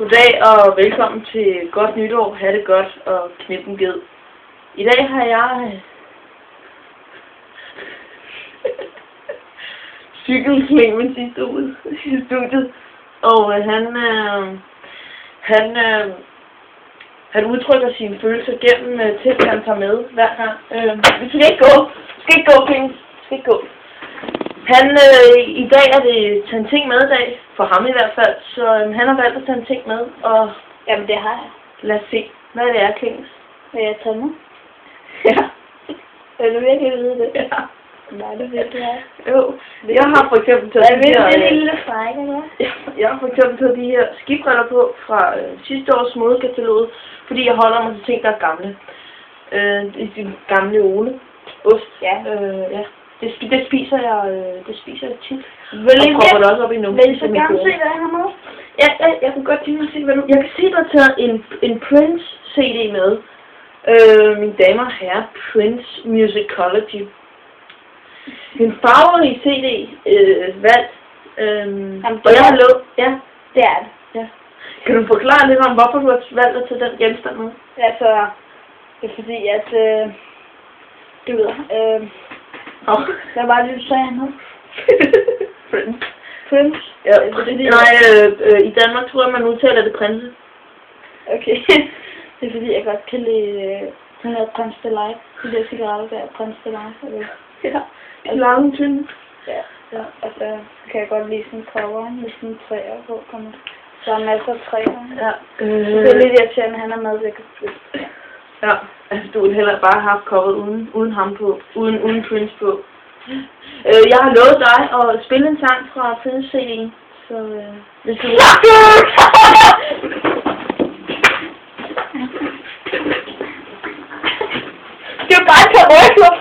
Goddag og velkommen til Godt Nytår, ha' det godt og knip en ged. I dag har jeg cyklet Clemens i studiet, og han udtrykker sine følelser gennem ting, han tager med hver gang. Vi skal ikke gå, Clemens, skal ikke gå. I dag er det tage en ting med dag, for ham i hvert fald, så han har valgt at tage en ting med, og jamen det har jeg. Lad os se, hvad det er, Clemens. Vil jeg tage med? Ja. Vil du virkelig vide det? Ja. Nej, det ved jeg. Jo. Jeg har for eksempel taget det er lille fræk, eller hvad? Jeg har for eksempel taget de her skibriller på fra sidste års modekatalog, fordi jeg holder mig til ting, der er gamle. I de gamle Ole. Ost. Ja. Ja. Det spiser jeg tit. Vil jeg propper det også op i numsen. Vil du så gerne se, hvad jeg har med? Ja, jeg kunne godt tænke mig at se, hvad du... Jeg kan se, du har taget en Prince-CD med. Mine damer og herrer, Prince Musicology. Min farverige CD valgt. Og jeg har lovet... Ja, det er det. Ja. Kan du forklare lidt om, hvorfor du har valgt at tage den genstand med? Altså, det er fordi, at... du ved... Der var lidt fan nu. Prince? Ja, i Danmark tror jeg, man udtaler det prinse. Okay. Det er fordi, jeg godt kan lide den her Prince Delight. De der cigaretter der, Prince Delight. Eller? Ja, de lange tynde. Ja, altså kan jeg godt lide sådan cover med sådan træer på. Der er masser af træer. Ja. Det er lidt irriterende, han er med, så jeg kan flytte. Ja, altså du ville heller bare have haft coveret uden ham på, uden Prince på. Jeg har lovet dig at spille en sang fra Prince-CD'en, så hvis du... Det er bare et par røgler